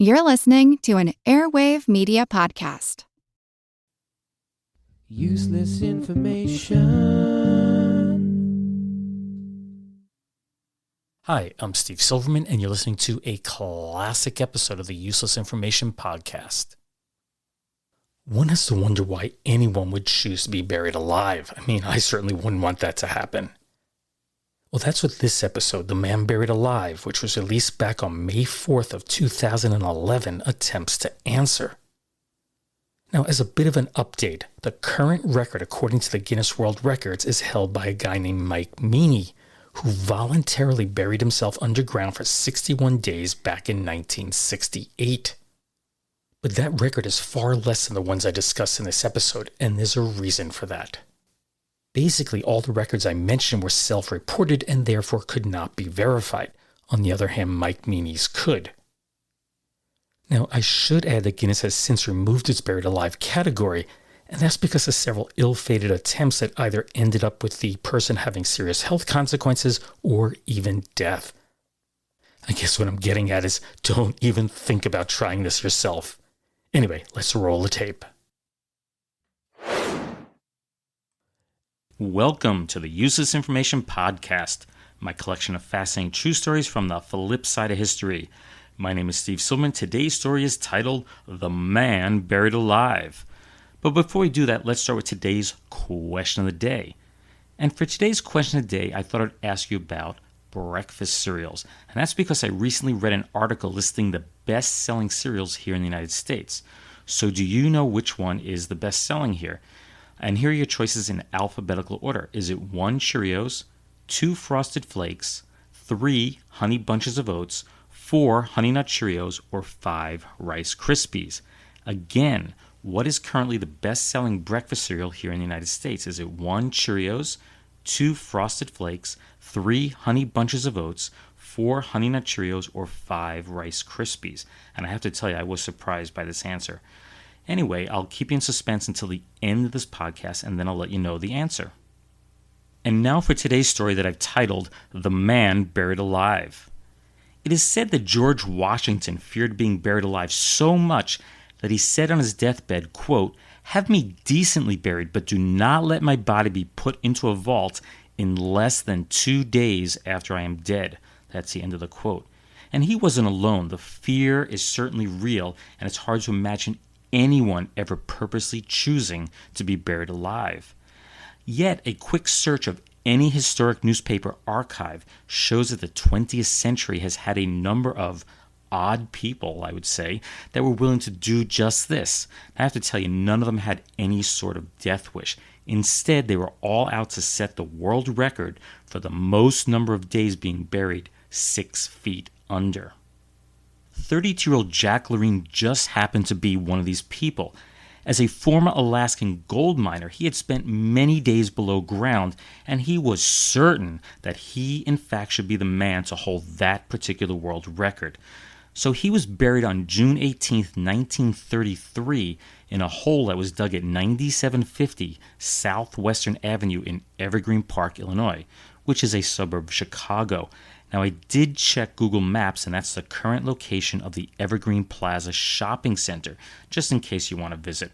You're listening to an Airwave Media Podcast. Useless information. Hi, I'm Steve Silverman, and you're listening to a classic episode of the Useless Information Podcast. One has to wonder why anyone would choose to be buried alive. I mean, I certainly wouldn't want that to happen. Well, that's what this episode, The Man Buried Alive, which was released back on May 4th of 2011, attempts to answer. Now, as a bit of an update, the current record according to the Guinness World Records is held by a guy named Mike Meany, who voluntarily buried himself underground for 61 days back in 1968. But that record is far less than the ones I discussed in this episode, and there's a reason for that. Basically, all the records I mentioned were self-reported and therefore could not be verified. On the other hand, Mike Meany's could. Now, I should add that Guinness has since removed its buried alive category, and that's because of several ill-fated attempts that either ended up with the person having serious health consequences or even death. I guess what I'm getting at is don't even think about trying this yourself. Anyway, let's roll the tape. Welcome to the Useless Information Podcast, my collection of fascinating true stories from the flip side of history. My name is Steve Silverman. Today's story is titled, The Man Buried Alive. But before we do that, let's start with today's question of the day. And for today's question of the day, I thought I'd ask you about breakfast cereals. And that's because I recently read an article listing the best-selling cereals here in the United States. So do you know which one is the best-selling here? And here are your choices in alphabetical order. Is it 1 Cheerios, 2 Frosted Flakes, 3 Honey Bunches of Oats, 4 Honey Nut Cheerios, or 5 Rice Krispies? Again, what is currently the best-selling breakfast cereal here in the United States? Is it 1 Cheerios, 2 Frosted Flakes, 3 Honey Bunches of Oats, 4 Honey Nut Cheerios, or 5 Rice Krispies? And I have to tell you, I was surprised by this answer. Anyway, I'll keep you in suspense until the end of this podcast, and then I'll let you know the answer. And now for today's story that I've titled, The Man Buried Alive. It is said that George Washington feared being buried alive so much that he said on his deathbed, quote, "Have me decently buried, but do not let my body be put into a vault in less than 2 days after I am dead." That's the end of the quote. And he wasn't alone. The fear is certainly real, and it's hard to imagine anyone ever purposely choosing to be buried alive. Yet, a quick search of any historic newspaper archive shows that the 20th century has had a number of odd people, I would say, that were willing to do just this. I have to tell you, none of them had any sort of death wish. Instead, they were all out to set the world record for the most number of days being buried 6 feet under. 32-year-old Jack Loreen just happened to be one of these people. As a former Alaskan gold miner, he had spent many days below ground, and he was certain that he, in fact, should be the man to hold that particular world record. So he was buried on June 18, 1933, in a hole that was dug at 9750 Southwestern Avenue in Evergreen Park, Illinois, which is a suburb of Chicago. Now, I did check Google Maps, and that's the current location of the Evergreen Plaza Shopping Center, just in case you want to visit.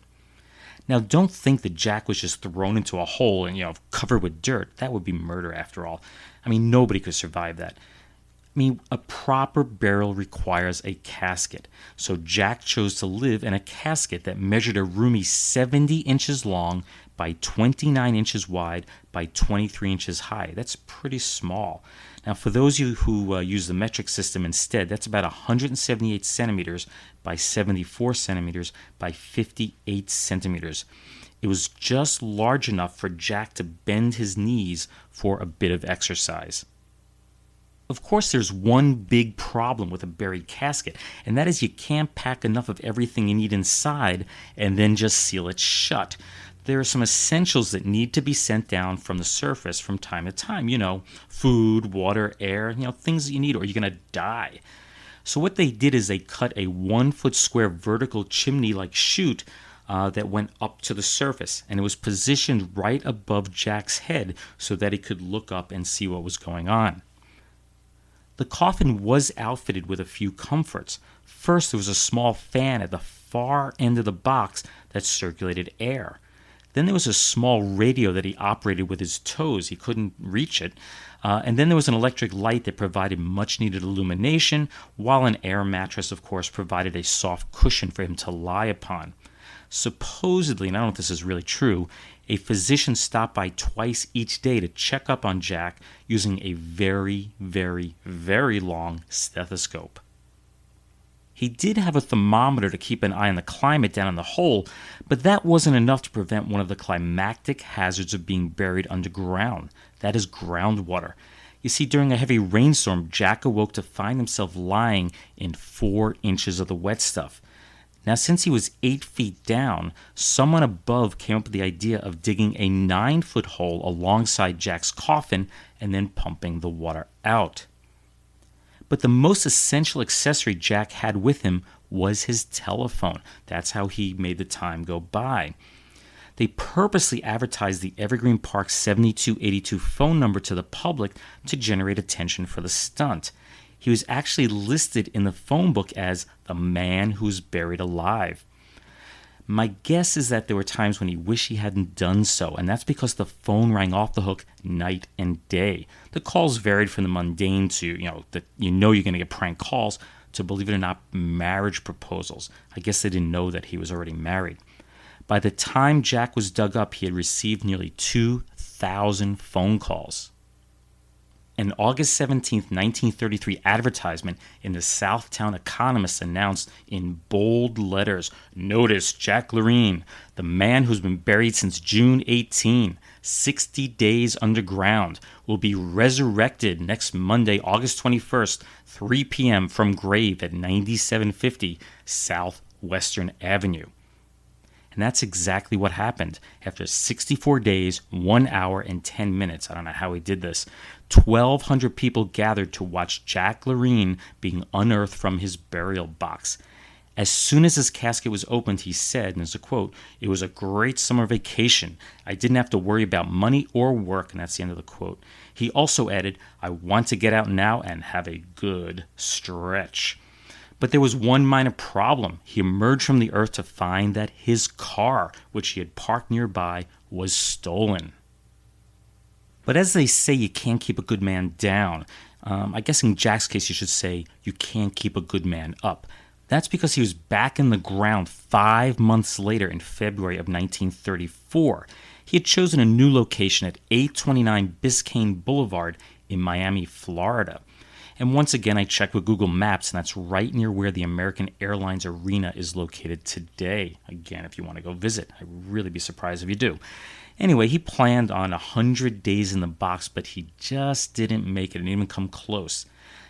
Now, don't think that Jack was just thrown into a hole and, covered with dirt. That would be murder, after all. I mean, nobody could survive that. I mean, a proper burial requires a casket. So Jack chose to live in a casket that measured a roomy 70 inches long by 29 inches wide by 23 inches high. That's pretty small. Now, for those of you who use the metric system instead, that's about 178 centimeters by 74 centimeters by 58 centimeters. It was just large enough for Jack to bend his knees for a bit of exercise. Of course, there's one big problem with a buried casket, and that is you can't pack enough of everything you need inside and then just seal it shut. There are some essentials that need to be sent down from the surface from time to time. Food, water, air, things that you need or you're going to die. So what they did is they cut a 1-foot square vertical chimney-like chute that went up to the surface, and it was positioned right above Jack's head so that he could look up and see what was going on. The coffin was outfitted with a few comforts. first, there was a small fan at the far end of the box that circulated air. Then there was a small radio that he operated with his toes. He couldn't reach it. And then there was an electric light that provided much-needed illumination, while an air mattress, of course, provided a soft cushion for him to lie upon. Supposedly, and I don't know if this is really true, a physician stopped by twice each day to check up on Jack using a very, very, very long stethoscope. He did have a thermometer to keep an eye on the climate down in the hole, but that wasn't enough to prevent one of the climactic hazards of being buried underground. That is groundwater. You see, during a heavy rainstorm, Jack awoke to find himself lying in 4 inches of the wet stuff. Now, since he was 8 feet down, someone above came up with the idea of digging a 9-foot hole alongside Jack's coffin and then pumping the water out. But the most essential accessory Jack had with him was his telephone. That's how he made the time go by. They purposely advertised the Evergreen Park 7282 phone number to the public to generate attention for the stunt. He was actually listed in the phone book as the man who's buried alive. My guess is that there were times when he wished he hadn't done so, and that's because the phone rang off the hook night and day. The calls varied from the mundane to, you're going to get prank calls, to, believe it or not, marriage proposals. I guess they didn't know that he was already married. By the time Jack was dug up, he had received nearly 2,000 phone calls. An August 17, 1933 advertisement in the Southtown Economist announced in bold letters, "Notice Jack Loreen, the man who's been buried since June 18, 60 days underground, will be resurrected next Monday, August 21st, 3 p.m. from grave at 9750 South Western Avenue." And that's exactly what happened. After 64 days, 1 hour, and 10 minutes, I don't know how he did this, 1,200 people gathered to watch Jack Loreen being unearthed from his burial box. As soon as his casket was opened, he said, and there's a quote, "It was a great summer vacation. I didn't have to worry about money or work," and that's the end of the quote. He also added, "I want to get out now and have a good stretch." But there was one minor problem. He emerged from the earth to find that his car, which he had parked nearby, was stolen. But as they say, you can't keep a good man down. I guess in Jack's case, you should say you can't keep a good man up. That's because he was back in the ground 5 months later in February of 1934. He had chosen a new location at 829 Biscayne Boulevard in Miami, Florida. And once again, I checked with Google Maps, and that's right near where the American Airlines Arena is located today. Again, if you want to go visit, I'd really be surprised if you do. Anyway, he planned on 100 days in the box, but he just didn't make it and even come close.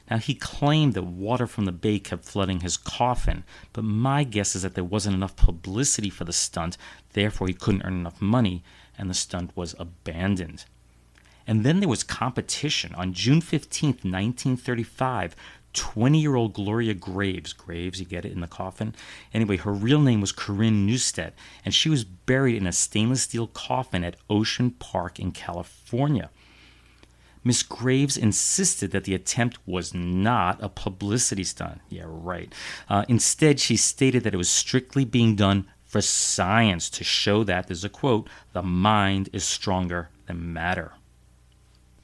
Now, he claimed that water from the bay kept flooding his coffin, but my guess is that there wasn't enough publicity for the stunt, therefore he couldn't earn enough money, and the stunt was abandoned. And then there was competition. On June 15th, 1935, 20-year-old Gloria Graves, you get it, in the coffin? Anyway, her real name was Corinne Neustadt, and she was buried in a stainless steel coffin at Ocean Park in California. Miss Graves insisted that the attempt was not a publicity stunt. Yeah, right. Instead, she stated that it was strictly being done for science to show that, there's a quote, "the mind is stronger than matter."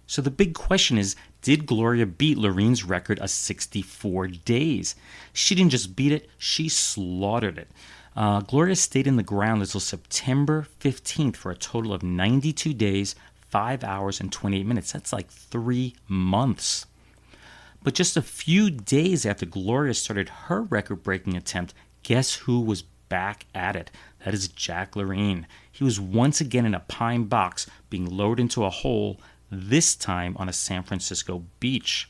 So the big question is, did Gloria beat Loreen's record of 64 days? She didn't just beat it, she slaughtered it. Gloria stayed in the ground until September 15th for a total of 92 days, 5 hours, and 28 minutes. That's like 3 months. But just a few days after Gloria started her record-breaking attempt, guess who was back at it? That is Jack Loreen. He was once again in a pine box being lowered into a hole, this time on a San Francisco beach.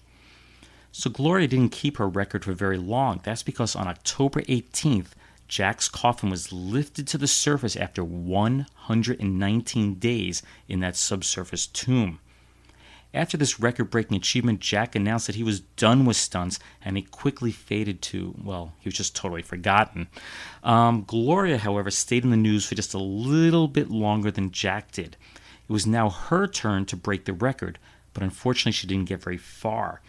So Gloria didn't keep her record for very long. That's because on October 18th, Jack's coffin was lifted to the surface after 119 days in that subsurface tomb. After this record-breaking achievement, Jack announced that he was done with stunts, and he quickly faded to, well, he was just totally forgotten. Gloria, however, stayed in the news for just a little bit longer than Jack did. It was now her turn to break the record, but unfortunately she didn't get very far.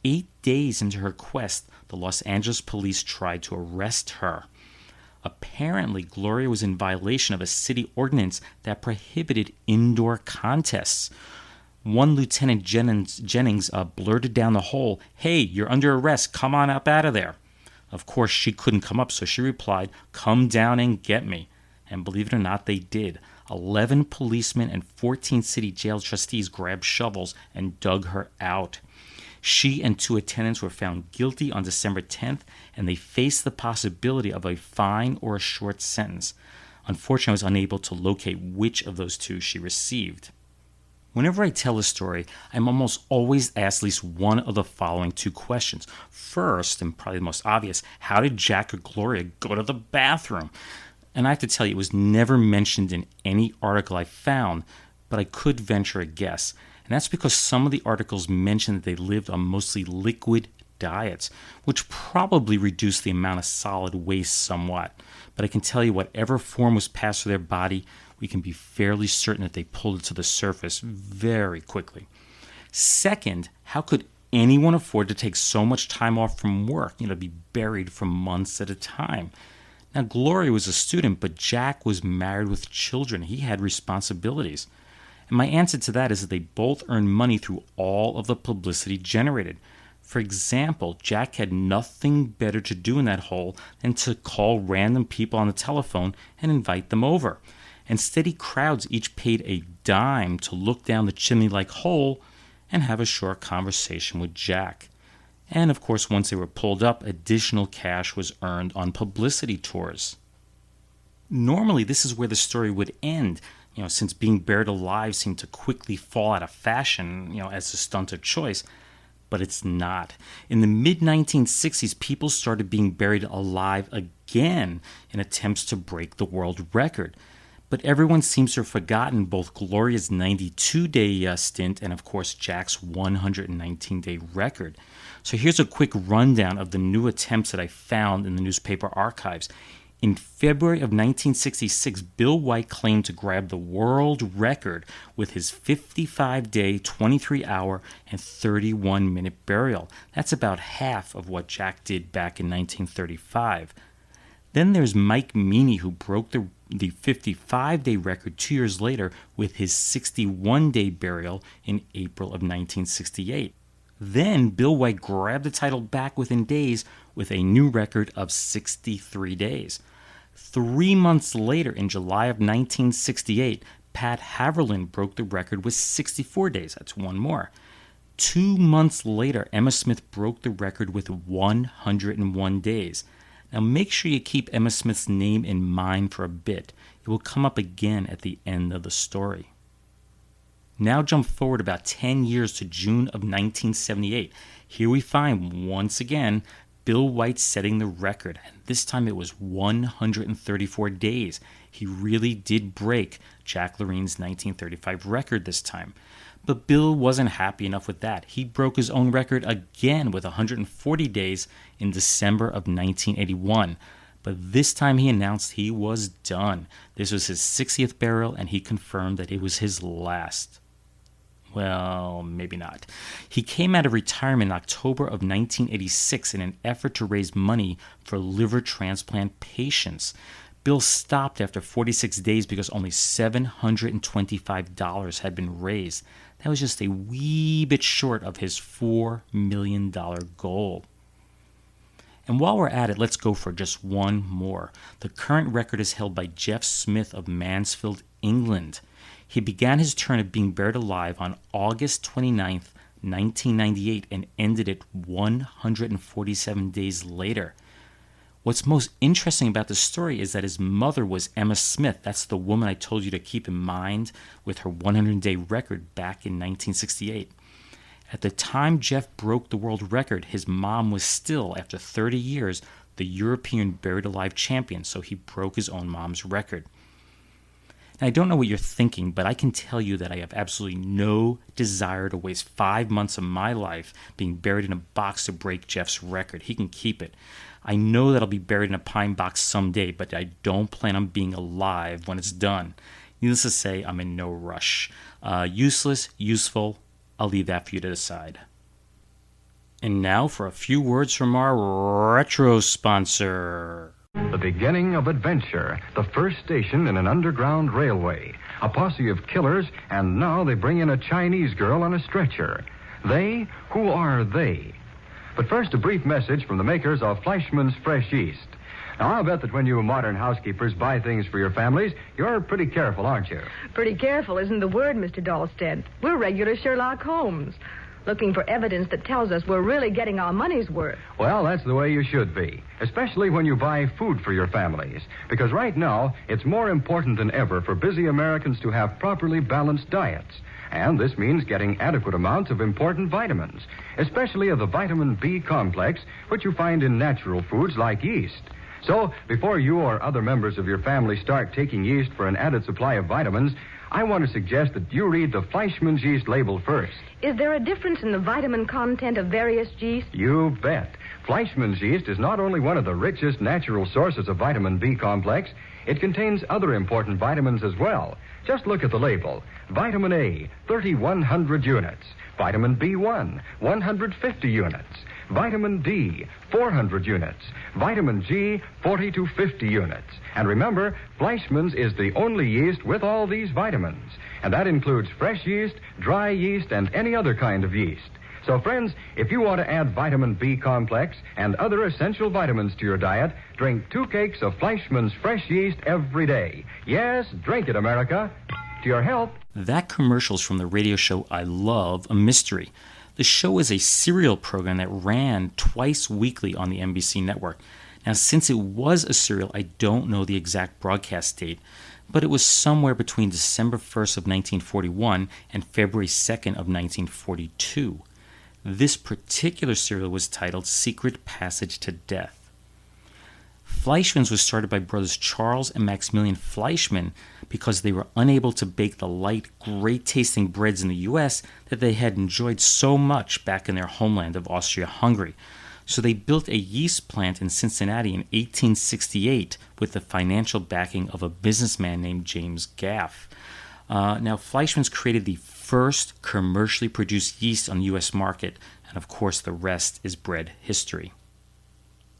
8 days into her quest, the Los Angeles police tried to arrest her. Apparently, Gloria was in violation of a city ordinance that prohibited indoor contests. One Lieutenant Jennings blurted down the hole, "Hey, you're under arrest. Come on up out of there." Of course, she couldn't come up, so she replied, "Come down and get me." And believe it or not, they did. 11 policemen and 14 city jail trustees grabbed shovels and dug her out. She and 2 attendants were found guilty on December 10th, and they faced the possibility of a fine or a short sentence. Unfortunately, I was unable to locate which of those 2 she received. Whenever I tell a story, I'm almost always asked at least one of the following 2 questions. First, and probably the most obvious, how did Jack or Gloria go to the bathroom? And I have to tell you, it was never mentioned in any article I found, but I could venture a guess. And that's because some of the articles mentioned that they lived on mostly liquid diets, which probably reduced the amount of solid waste somewhat. But I can tell you, whatever form was passed through their body, we can be fairly certain that they pulled it to the surface very quickly. Second, how could anyone afford to take so much time off from work, be buried for months at a time? Now, Gloria was a student, but Jack was married with children. He had responsibilities. And my answer to that is that they both earned money through all of the publicity generated. For example, Jack had nothing better to do in that hole than to call random people on the telephone and invite them over. And steady crowds each paid a dime to look down the chimney-like hole and have a short conversation with Jack. And of course, once they were pulled up, additional cash was earned on publicity tours. Normally, this is where the story would end, since being buried alive seemed to quickly fall out of fashion, as a stunt of choice. But it's not. In the mid-1960s, people started being buried alive again in attempts to break the world record. But everyone seems to have forgotten both Gloria's 92-day stint and, of course, Jack's 119-day record. So here's a quick rundown of the new attempts that I found in the newspaper archives. In February of 1966, Bill White claimed to grab the world record with his 55-day, 23-hour, and 31-minute burial. That's about half of what Jack did back in 1935. Then there's Mike Meany, who broke the 55-day record 2 years later with his 61-day burial in April of 1968. Then Bill White grabbed the title back within days with a new record of 63 days. 3 months later, in July of 1968, Pat Haverland broke the record with 64 days. That's one more. 2 months later, Emma Smith broke the record with 101 days. Now make sure you keep Emma Smith's name in mind for a bit. It will come up again at the end of the story. Now jump forward about 10 years to June of 1978. Here we find, once again, Bill White setting the record. And this time it was 134 days. He really did break Jack Loreen's 1935 record this time. But Bill wasn't happy enough with that. He broke his own record again with 140 days in December of 1981. But this time he announced he was done. This was his 60th burial, and he confirmed that it was his last. Well, maybe not. He came out of retirement in October of 1986 in an effort to raise money for liver transplant patients. Bill stopped after 46 days because only $725 had been raised. That was just a wee bit short of his $4 million goal. And while we're at it, let's go for just one more. The current record is held by Jeff Smith of Mansfield, England. He began his turn of being buried alive on August 29th, 1998, and ended it 147 days later. What's most interesting about the story is that his mother was Emma Smith. That's the woman I told you to keep in mind with her 100-day record back in 1968. At the time Jeff broke the world record, his mom was still, after 30 years, the European buried alive champion, so he broke his own mom's record. Now, I don't know what you're thinking, but I can tell you that I have absolutely no desire to waste 5 months of my life being buried in a box to break Jeff's record. He can keep it. I know that I'll be buried in a pine box someday, but I don't plan on being alive when it's done. Needless to say, I'm in no rush. Useless, useful, I'll leave that for you to decide. And now for a few words from our retro sponsor. The beginning of adventure, the first station in an underground railway, a posse of killers, and now they bring in a Chinese girl on a stretcher. They? Who are they? But first, a brief message from the makers of Fleischmann's Fresh Yeast. Now, I'll bet that when you modern housekeepers buy things for your families, you're pretty careful, aren't you? Pretty careful isn't the word, Mr. Dahlstead. We're regular Sherlock Holmes, looking for evidence that tells us we're really getting our money's worth. Well, that's the way you should be, especially when you buy food for your families. Because right now, it's more important than ever for busy Americans to have properly balanced diets. And this means getting adequate amounts of important vitamins, especially of the vitamin B complex, which you find in natural foods like yeast. So, before you or other members of your family start taking yeast for an added supply of vitamins, I want to suggest that you read the Fleischmann's yeast label first. Is there a difference in the vitamin content of various yeasts? You bet. Fleischmann's yeast is not only one of the richest natural sources of vitamin B complex, it contains other important vitamins as well. Just look at the label. Vitamin A, 3,100 units. Vitamin B1, 150 units. Vitamin D, 400 units. Vitamin G, 40 to 50 units. And remember, Fleischmann's is the only yeast with all these vitamins. And that includes fresh yeast, dry yeast, and any other kind of yeast. So, friends, if you want to add vitamin B complex and other essential vitamins to your diet, drink 2 cakes of Fleischmann's fresh yeast every day. Yes, drink it, America. To your health. That commercial's from the radio show I Love, a Mystery. The show is a serial program that ran twice weekly on the NBC network. Now, since it was a serial, I don't know the exact broadcast date, but it was somewhere between December 1st of 1941 and February 2nd of 1942. This particular serial was titled Secret Passage to Death. Fleischmann's was started by brothers Charles and Maximilian Fleischmann because they were unable to bake the light, great-tasting breads in the U.S. that they had enjoyed so much back in their homeland of Austria-Hungary. So they built a yeast plant in Cincinnati in 1868 with the financial backing of a businessman named James Gaff. Now, Fleischmann's created the first commercially produced yeast on the U.S. market, and of course the rest is bread history.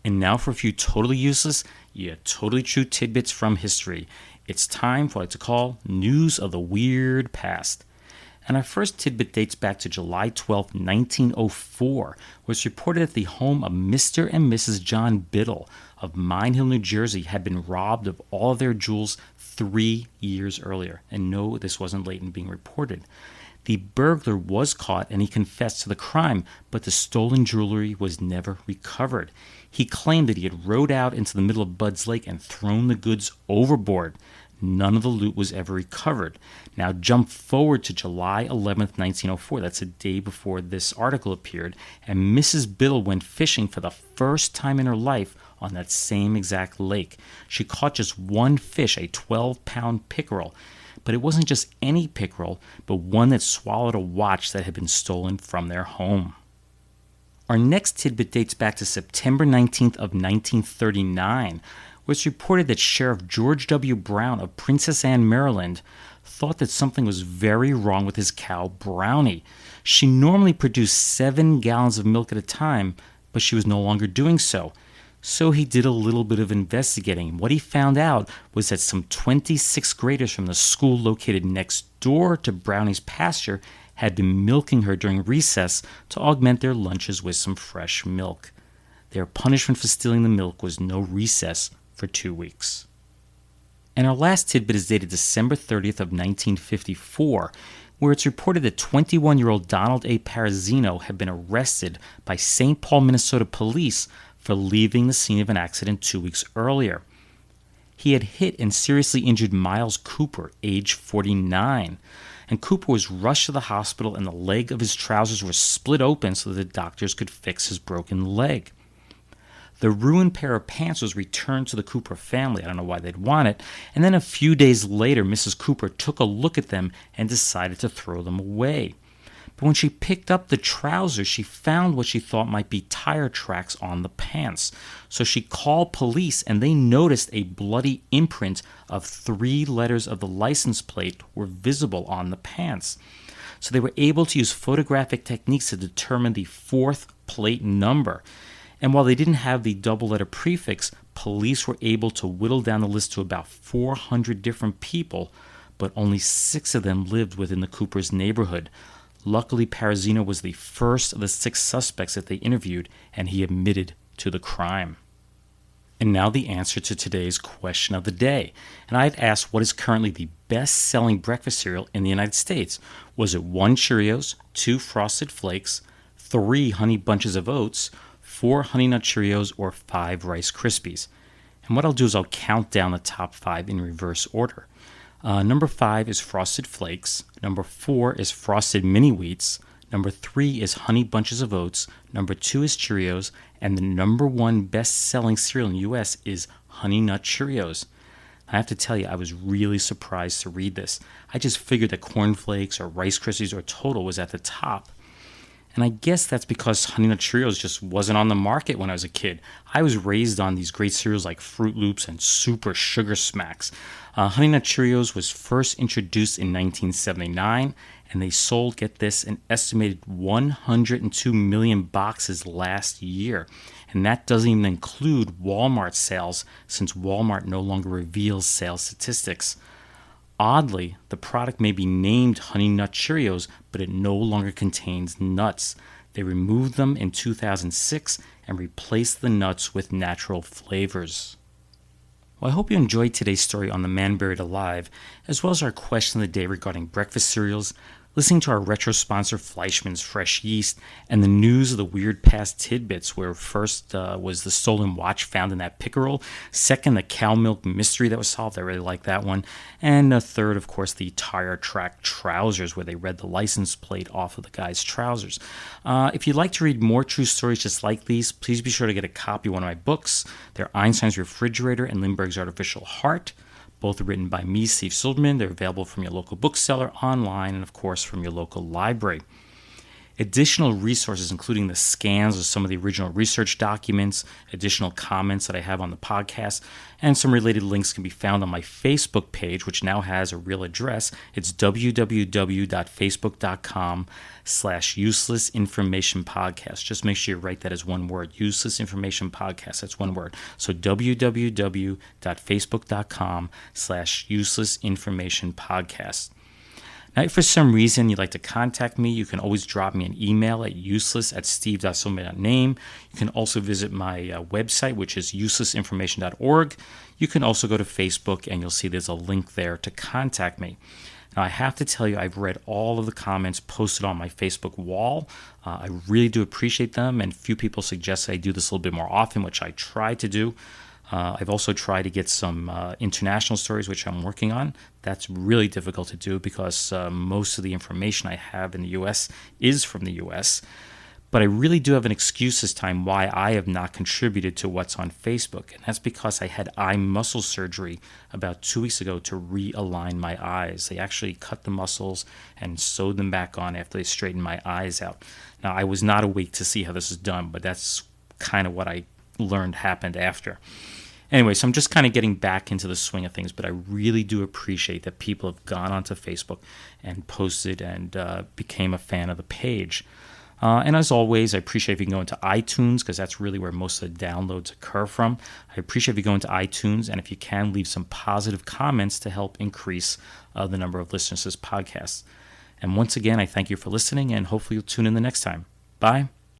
And now for a few totally useless, yet totally true tidbits from history. It's time for what I like to call News of the Weird Past. And our first tidbit dates back to July 12, 1904, where it's reported that the home of Mr. and Mrs. John Biddle of Mine Hill, New Jersey, had been robbed of all of their jewels 3 years earlier. And no, this wasn't late in being reported. The burglar was caught and he confessed to the crime, but the stolen jewelry was never recovered. He claimed that he had rowed out into the middle of Bud's Lake and thrown the goods overboard. None of the loot was ever recovered. Now jump forward to July 11th, 1904. That's a day before this article appeared. And Mrs. Biddle went fishing for the first time in her life on that same exact lake. She caught just one fish, a 12-pound pickerel. But it wasn't just any pickerel, but one that swallowed a watch that had been stolen from their home. Our next tidbit dates back to September 19th of 1939, where it's reported that Sheriff George W. Brown of Princess Anne, Maryland, thought that something was very wrong with his cow, Brownie. She normally produced 7 gallons of milk at a time, but she was no longer doing so. So he did a little bit of investigating. What he found out was that some 26th graders from the school located next door to Brownie's pasture had been milking her during recess to augment their lunches with some fresh milk. Their punishment for stealing the milk was no recess for 2 weeks. And our last tidbit is dated December 30th of 1954, where it's reported that 21-year-old Donald A. Parazino had been arrested by St. Paul, Minnesota police for leaving the scene of an accident 2 weeks earlier. He had hit and seriously injured Miles Cooper, age 49, and Cooper was rushed to the hospital and the leg of his trousers was split open so that the doctors could fix his broken leg. The ruined pair of pants was returned to the Cooper family. I don't know why they'd want it. And then a few days later, Mrs. Cooper took a look at them and decided to throw them away. But when she picked up the trousers, she found what she thought might be tire tracks on the pants. So she called police, and they noticed a bloody imprint of 3 letters of the license plate were visible on the pants. So they were able to use photographic techniques to determine the fourth plate number. And while they didn't have the double letter prefix, police were able to whittle down the list to about 400 different people, but only 6 of them lived within the Coopers' neighborhood. Luckily, Parazino was the first of the 6 suspects that they interviewed, and he admitted to the crime. And now the answer to today's question of the day. And I had asked what is currently the best-selling breakfast cereal in the United States. Was it 1 Cheerios, 2 Frosted Flakes, 3 Honey Bunches of Oats, 4 Honey Nut Cheerios, or 5 Rice Krispies? And what I'll do is I'll count down the top 5 in reverse order. Number 5 is Frosted Flakes. Number 4 is Frosted Mini Wheats. Number 3 is Honey Bunches of Oats. Number 2 is Cheerios. And the number 1 best-selling cereal in the U.S. is Honey Nut Cheerios. I have to tell you, I was really surprised to read this. I just figured that Corn Flakes or Rice Krispies or Total was at the top. And I guess that's because Honey Nut Cheerios just wasn't on the market when I was a kid. I was raised on these great cereals like Fruit Loops and Super Sugar Smacks. Honey Nut Cheerios was first introduced in 1979, and they sold, get this, an estimated 102 million boxes last year. And that doesn't even include Walmart sales, since Walmart no longer reveals sales statistics. Oddly, the product may be named Honey Nut Cheerios, but it no longer contains nuts. They removed them in 2006 and replaced the nuts with natural flavors. Well, I hope you enjoyed today's story on the man buried alive, as well as our question of the day regarding breakfast cereals, listening to our retro sponsor Fleischmann's Fresh Yeast, and the news of the weird past tidbits, where first was the stolen watch found in that pickerel, second the cow milk mystery that was solved, I really like that one, and third, of course, the tire track trousers, where they read the license plate off of the guy's trousers. If you'd like to read more true stories just like these, please be sure to get a copy of one of my books. They're Einstein's Refrigerator and Lindbergh's Artificial Heart. Both are written by me, Steve Silverman. They're available from your local bookseller, online, and of course from your local library. Additional resources, including the scans of some of the original research documents, additional comments that I have on the podcast, and some related links can be found on my Facebook page, which now has a real address. It's www.facebook.com/uselessinformationpodcast. Just make sure you write that as one word, Useless Information Podcast. That's one word. So www.facebook.com/uselessinformationpodcast. Now, if for some reason you'd like to contact me, you can always drop me an email at useless@steve.silverman.name. You can also visit my website, which is uselessinformation.org. You can also go to Facebook, and you'll see there's a link there to contact me. Now, I have to tell you, I've read all of the comments posted on my Facebook wall. I really do appreciate them, and few people suggest I do this a little bit more often, which I try to do. I've also tried to get some international stories, which I'm working on. That's really difficult to do because most of the information I have in the U.S. is from the U.S. But I really do have an excuse this time why I have not contributed to what's on Facebook. And that's because I had eye muscle surgery about 2 weeks ago to realign my eyes. They actually cut the muscles and sewed them back on after they straightened my eyes out. Now, I was not awake to see how this is done, but that's kind of what I learned happened after. Anyway, so I'm just kind of getting back into the swing of things, but I really do appreciate that people have gone onto Facebook and posted and became a fan of the page. And as always, I appreciate if you can go into iTunes, because that's really where most of the downloads occur from. I appreciate if you go into iTunes, and if you can, leave some positive comments to help increase the number of listeners to this podcast. And once again, I thank you for listening, and hopefully you'll tune in the next time. Bye.